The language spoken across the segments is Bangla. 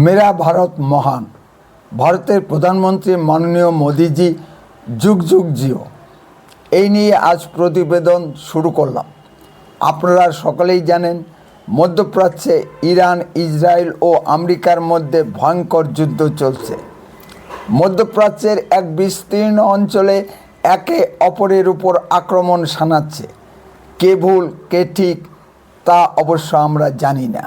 মেরা ভারত মহান। ভারতের প্রধানমন্ত্রী মাননীয় মোদিজি যুগ যুগ জিও। এই নিয়ে আজ প্রতিবেদন শুরু করলাম। আপনারা সকলেই জানেন, মধ্যপ্রাচ্যে ইরান, ইসরায়েল ও আমেরিকার মধ্যে ভয়ঙ্কর যুদ্ধ চলছে। মধ্যপ্রাচ্যের এক বিস্তীর্ণ অঞ্চলে একে অপরের উপর আক্রমণ শানাচ্ছে। কে ভুল কে ঠিক তা অবশ্য আমরা জানি না।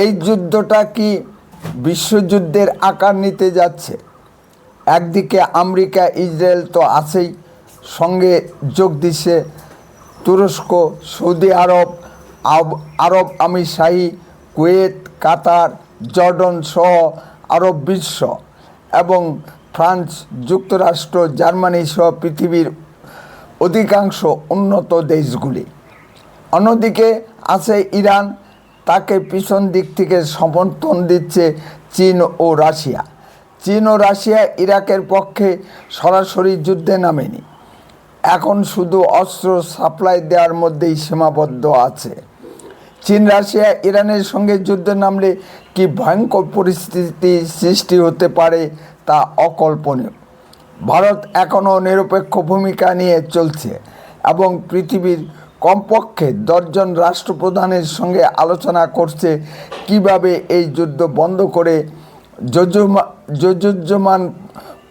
এই যুদ্ধটা কি বিশ্বযুদ্ধের আকার নিতে যাচ্ছে? একদিকে আমেরিকা, ইসরায়েল তো আছেই, সঙ্গে যোগ দিচ্ছে তুরস্ক, সৌদি আরব, আরব আমিরশাহী, কুয়েত, কাতার, জর্ডন সহ আরব বিশ্ব এবং ফ্রান্স, যুক্তরাষ্ট্র, জার্মানি সহ পৃথিবীর অধিকাংশ উন্নত দেশগুলি। অন্যদিকে আছে ইরান, তাকে পিছন দিক থেকে সমর্থন দিচ্ছে চীন ও রাশিয়া। চীন ও রাশিয়া ইরাকের পক্ষে সরাসরি যুদ্ধে নামেনি, এখন শুধু অস্ত্র সাপ্লাই দেওয়ার মধ্যেই সীমাবদ্ধ আছে। চীন রাশিয়া ইরানের সঙ্গে যুদ্ধে নামলে কি ভয়ঙ্কর পরিস্থিতি সৃষ্টি হতে পারে তা অকল্পনীয়। ভারত এখনও নিরপেক্ষ ভূমিকা নিয়ে চলছে এবং পৃথিবীর কমপক্ষে 10 জন রাষ্ট্রপ্রধানের সঙ্গে আলোচনা করছে কিভাবে এই যুদ্ধ বন্ধ করে যুদ্ধমান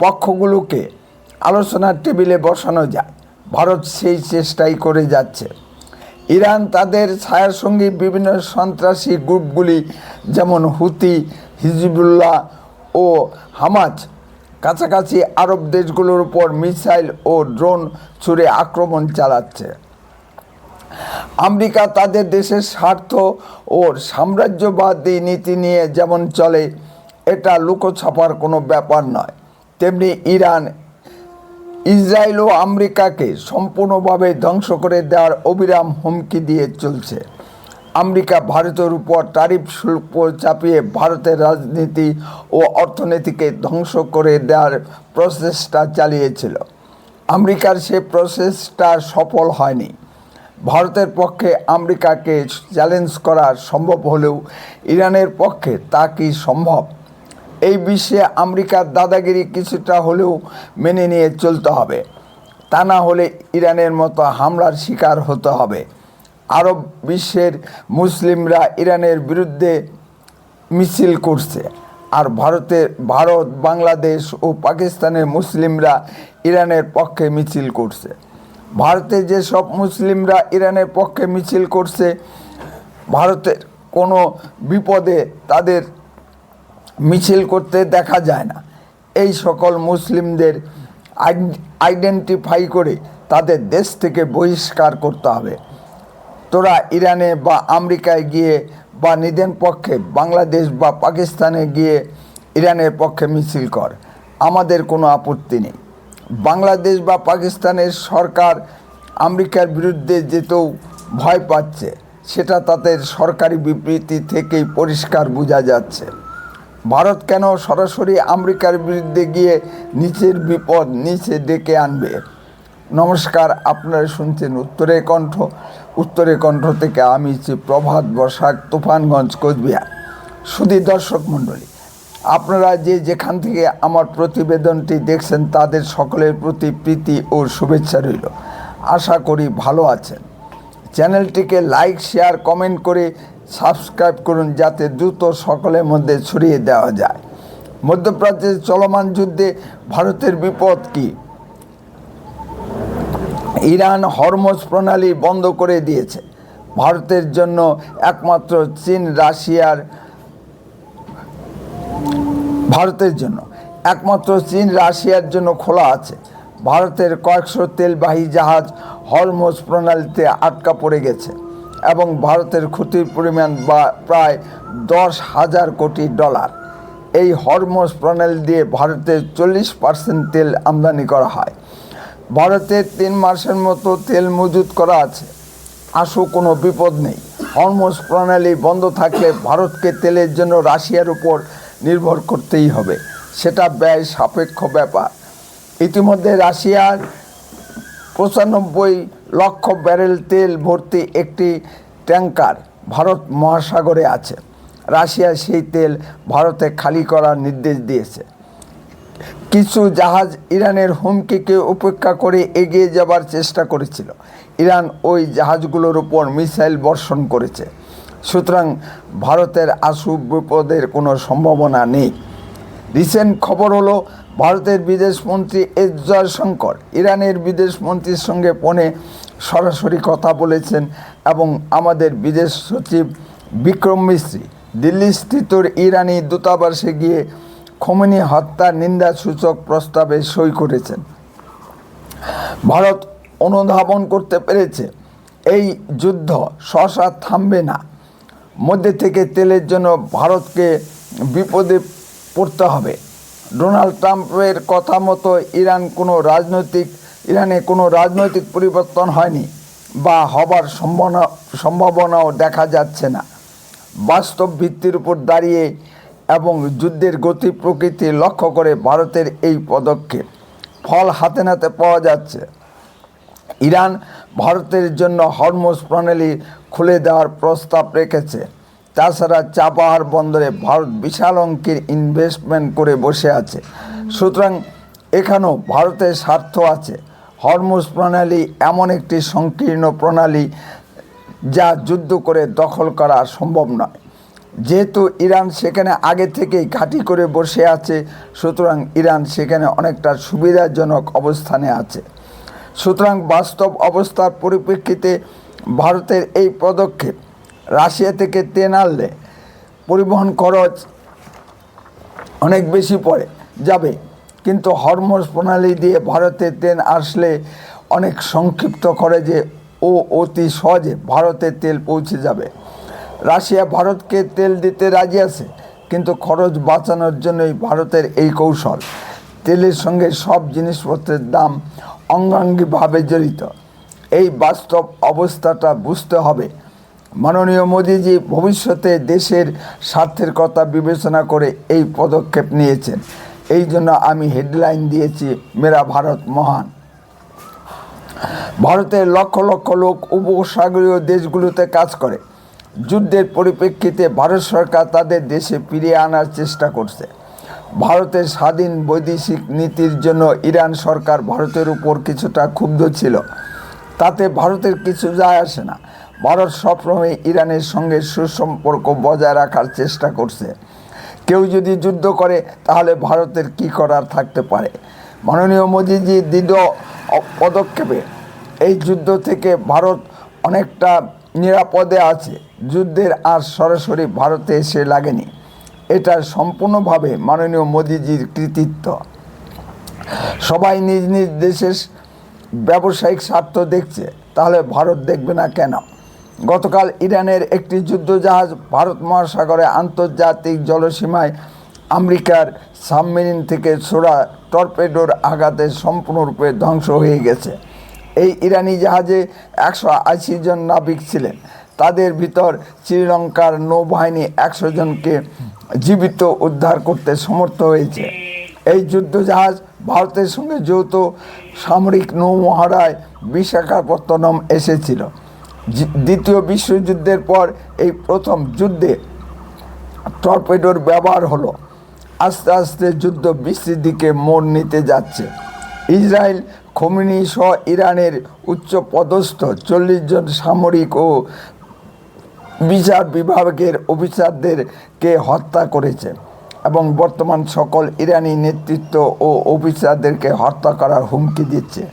পক্ষগুলোকে আলোচনার টেবিলে বসানো যায়। ভারত সেই চেষ্টাই করে যাচ্ছে। ইরান তাদের ছায়াসঙ্গী বিভিন্ন সন্ত্রাসী গ্রুপগুলি যেমন হুতি, হিজবুল্লাহ ও হামাস কাছাকাছি আরব দেশগুলোর উপর মিসাইল ও ড্রোন ছুড়ে আক্রমণ চালাচ্ছে। আমেরিকা তাদের দেশের স্বার্থ ও সাম্রাজ্যবাদী নীতি নিয়ে যেমন চলে, এটা লুকোছাপার কোনো ব্যাপার নয়, তেমনি ইরান, ইসরায়েল ও আমেরিকাকে সম্পূর্ণভাবে ধ্বংস করে দেওয়ার অবিরাম হুমকি দিয়ে চলছে। আমেরিকা ভারতের উপর ট্যারিফ শুল্ক চাপিয়ে ভারতের রাজনীতি ও অর্থনীতিকে ধ্বংস করে দেওয়ার প্রচেষ্টা চালিয়েছিল। আমেরিকার সে প্রচেষ্টা সফল হয়নি। ভারতের পক্ষে আমেরিকাকে চ্যালেঞ্জ করা সম্ভব হলেও ইরানের পক্ষে তা কি সম্ভব? এই বিশ্বে আমেরিকার দাদাগিরি কিছুটা হলেও মেনে নিয়ে চলতে হবে, তা না হলে ইরানের মতো হামলার শিকার হতে হবে। আরব বিশ্বের মুসলিমরা ইরানের বিরুদ্ধে মিছিল করছে, আর ভারত, বাংলাদেশ ও পাকিস্তানের মুসলিমরা ইরানের পক্ষে মিছিল করছে। ভারতে যেসব মুসলিমরা ইরানের পক্ষে মিছিল করছে, ভারতের কোনো বিপদে তাদের মিছিল করতে দেখা যায় না। এই সকল মুসলিমদের আইডেন্টিফাই করে তাদের দেশ থেকে বহিষ্কার করতে হবে। তোরা ইরানে বা আমেরিকায় গিয়ে বা নিজের পক্ষে বাংলাদেশ বা পাকিস্তানে গিয়ে ইরানের পক্ষে মিছিল কর, আমাদের কোনো আপত্তি নেই। বাংলাদেশ বা পাকিস্তানের সরকার আমেরিকার বিরুদ্ধে যেতেও ভয় পাচ্ছে, সেটা তাদের সরকারি বিবৃতি থেকেই পরিষ্কার বোঝা যাচ্ছে। ভারত কেন সরাসরি আমেরিকার বিরুদ্ধে গিয়ে নিচের বিপদ নিচে ডেকে আনবে? নমস্কার, আপনারা শুনছেন উত্তরের কণ্ঠ। উত্তরের কণ্ঠ থেকে আমি প্রভাত বসাক, তুফানগঞ্জ, কোচবিহার। শুধু দর্শক মণ্ডলী, আপনারা যে যেখান থেকে আমার প্রতিবেদনটি দেখছেন তাদের সকলের প্রতি প্রীতি ও শুভেচ্ছা রইল। আশা করি ভালো আছেন। চ্যানেলটিকে লাইক, শেয়ার, কমেন্ট করে সাবস্ক্রাইব করুন, যাতে দ্রুত সকলের মধ্যে ছড়িয়ে দেওয়া যায়। মধ্যপ্রাচ্যের চলমান যুদ্ধে ভারতের বিপদ কি? ইরান হরমুজ প্রণালী বন্ধ করে দিয়েছে। ভারতের জন্য একমাত্র চীন রাশিয়ার জন্য খোলা আছে। ভারতের কয়েকশো তেলবাহী জাহাজ হরমুজ প্রণালীতে আটকা পড়ে গেছে এবং ভারতের ক্ষতির পরিমাণ প্রায় $10,000 কোটি। এই হরমুজ প্রণালী দিয়ে ভারতের 40% তেল আমদানি করা হয়। ভারতের 3 মাসের মতো তেল মজুত করা আছে। আসো, কোনো বিপদ নেই। হরমুজ প্রণালী বন্ধ থাকলে ভারতকে তেলের জন্য রাশিয়ার উপর নির্ভর করতেই হবে, সেটা ব্যয় সাপেক্ষ ব্যাপার। ইতিমধ্যে রাশিয়ার 95 লক্ষ ব্যারেল তেল ভর্তি একটি ট্যাঙ্কার ভারত মহাসাগরে আছে। রাশিয়া সেই তেল ভারতে খালি করার নির্দেশ দিয়েছে। কিছু জাহাজ ইরানের হুমকিকে উপেক্ষা করে এগিয়ে যাবার চেষ্টা করেছিল। ইরান ওই জাহাজগুলোর উপর মিসাইল বর্ষণ করেছে। সুতরাং ভারতের আশু বিপদের কোনো সম্ভাবনা নেই। রিসেন্ট খবর হলো, ভারতের বিদেশমন্ত্রী এস জয়শঙ্কর ইরানের বিদেশমন্ত্রীর সঙ্গে ফোনে সরাসরি কথা বলেছেন এবং আমাদের বিদেশ সচিব বিক্রম মিস্ত্রি দিল্লিস্থিত ইরানি দূতাবাসে গিয়ে খোমেনি হত্যার নিন্দাসূচক প্রস্তাবে সই করেছেন। ভারত অনুধাবন করতে পেরেছে এই যুদ্ধ সহসা থামবে না। মধ্যে থেকে তেলের জন্য ভারতকে বিপদে পড়তে হবে। ডোনাল্ড ট্রাম্পের কথা মতো ইরানে কোনো রাজনৈতিক পরিবর্তন হয়নি বা হবার সম্ভাবনাও দেখা যাচ্ছে না। বাস্তব ভিত্তির উপর দাঁড়িয়ে এবং যুদ্ধের গতি প্রকৃতি লক্ষ্য করে ভারতের এই পদক্ষেপ ফল হাতে নাতে পাওয়া যাচ্ছে। ইরান ভারতের জন্য হরমুজ প্রণালী খুলে দেওয়ার প্রস্তাব রেখেছে। তাছাড়া চাবাহার বন্দরে ভারত বিশাল অঙ্কের ইনভেস্টমেন্ট করে বসে আছে। সুতরাং এখানেও ভারতের স্বার্থ আছে। হরমুজ প্রণালী এমন একটি সংকীর্ণ প্রণালী যা যুদ্ধ করে দখল করা সম্ভব নয়। যেহেতু ইরান সেখানে আগে থেকেই ঘাঁটি করে বসে আছে, সুতরাং ইরান সেখানে অনেকটা সুবিধাজনক অবস্থানে আছে। সুতরাং বাস্তব অবস্থার পরিপ্রেক্ষিতে ভারতের এই পদক্ষেপ রাশিয়া থেকে তেল আনলে পরিবহন খরচ অনেক বেশি পড়ে যাবে, কিন্তু হরমুজ প্রণালী দিয়ে ভারতে তেল আসলে অনেক সংক্ষিপ্ত খরচে ও অতি সহজে ভারতে তেল পৌঁছে যাবে। রাশিয়া ভারতকে তেল দিতে রাজি আছে, কিন্তু খরচ বাঁচানোর জন্যই ভারতের এই কৌশল। তেলের সঙ্গে সব জিনিসপত্রের দাম অঙ্গাঙ্গিভাবে জড়িত। এই বাস্তব অবস্থাটা বুঝতে হবে। মাননীয় মোদিজি ভবিষ্যতে দেশের স্বার্থের কথা বিবেচনা করে এই পদক্ষেপ নিয়েছেন। এই জন্য আমি হেডলাইন দিয়েছি, মেরা ভারত মহান। ভারতের লক্ষ লক্ষ লোক উপসাগরীয় দেশগুলোতে কাজ করে। যুদ্ধের পরিপ্রেক্ষিতে ভারত সরকার তাদের দেশে ফিরিয়ে আনার চেষ্টা করছে। ভারতের স্বাধীন বৈদেশিক নীতির জন্য ইরান সরকার ভারতের উপর কিছুটা ক্ষুব্ধ ছিল। তাতে ভারতের কিছু যায় আসে না। ভারত সবসময় ইরানের সঙ্গে সুসম্পর্ক বজায় রাখার চেষ্টা করছে। কেউ যদি যুদ্ধ করে তাহলে ভারতের কি করার থাকতে পারে। মাননীয় মোদিজি দৃঢ় পদক্ষেপে এই যুদ্ধ থেকে ভারত অনেকটা নিরাপদে আছে। যুদ্ধের আর সরাসরি ভারতে এসে লাগেনি। এটা সম্পূর্ণভাবে মাননীয় মোদিজির কৃতিত্ব। সবাই নিজ নিজ দেশের ব্যবসায়িক স্বার্থ দেখছে, তাহলে ভারত দেখবে না কেন? গতকাল ইরানের একটি যুদ্ধজাহাজ ভারত মহাসাগরে আন্তর্জাতিক জলসীমায় আমেরিকার সাবমেরিন থেকে ছোড়া টর্পেডোর আঘাতে সম্পূর্ণরূপে ধ্বংস হয়ে গেছে। এই ইরানি জাহাজে 180 জন নাবিক ছিলেন। তাদের ভিতর শ্রীলঙ্কার নৌবাহিনী 100 জনকে জীবিত উদ্ধার করতে সমর্থ হয়েছে। এই যুদ্ধজাহাজ ভারতের সঙ্গে যৌথ সামরিক নৌমহড়ায় বিশাখাপত্তনম এসেছিল। দ্বিতীয় বিশ্বযুদ্ধের পর এই প্রথম যুদ্ধে টর্পেডোর ব্যবহার হলো। আস্তে আস্তে যুদ্ধ বিশ্রীর দিকে মোড় নিতে যাচ্ছে। ইসরায়েল খোমেনি সহ ইরানের উচ্চ পদস্থ 40 জন সামরিক ও বিচার বিভাগের অফিসারদেরকে হত্যা করেছে এবং বর্তমান সকল ইরানি নেতৃত্ব ও অফিসারদেরকে হত্যা করার হুমকি দিচ্ছে।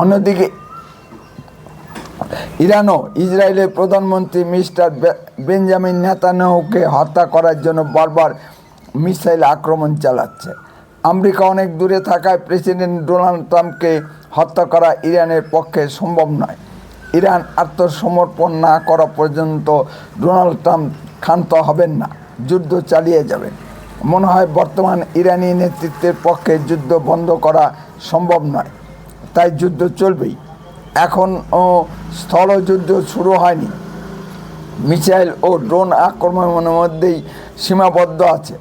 অন্যদিকে ইরানও ইসরায়েলের প্রধানমন্ত্রী মিস্টার বেঞ্জামিন নেতানিয়াহুকে হত্যা করার জন্য বারবার মিসাইল আক্রমণ চালাচ্ছে। আমেরিকা অনেক দূরে থাকায় প্রেসিডেন্ট ডোনাল্ড ট্রাম্পকে হত্যা করা ইরানের পক্ষে সম্ভব নয়। ইরান আত্মসমর্পণ না করা পর্যন্ত ডোনাল্ড ট্রাম্প ক্ষান্ত হবেন না, যুদ্ধ চালিয়ে যাবেন। মনে হয় বর্তমান ইরানি নেতৃত্বের পক্ষে যুদ্ধ বন্ধ করা সম্ভব নয়, তাই যুদ্ধ চলবেই। এখনও স্থলযুদ্ধ শুরু হয়নি, মিসাইল ও ড্রোন আক্রমণের মধ্যেই সীমাবদ্ধ আছে।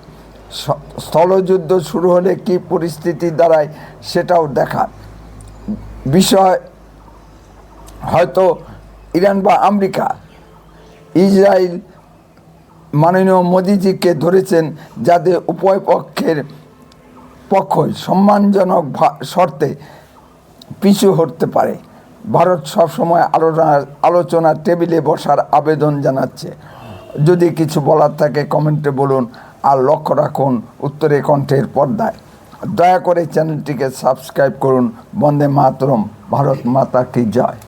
স্থলযুদ্ধ শুরু হলে কী পরিস্থিতি দাঁড়ায় সেটাও দেখার বিষয়। হয়তো ইরান বা আমেরিকা মাননীয় মোদিজিকে ধরেছেন, যাতে উভয় পক্ষই সম্মানজনক শর্তে পিছু হটতে পারে। ভারত সবসময় আলোচনার টেবিলে বসার আবেদন জানাচ্ছে। যদি কিছু বলার থাকে কমেন্টে বলুন, আর লক্ষ্য রাখুন উত্তরে কণ্ঠের পর্দায়। দয়া করে চ্যানেলটিকে সাবস্ক্রাইব করুন। বন্দে মাতরম। ভারত মাতা কি জয়।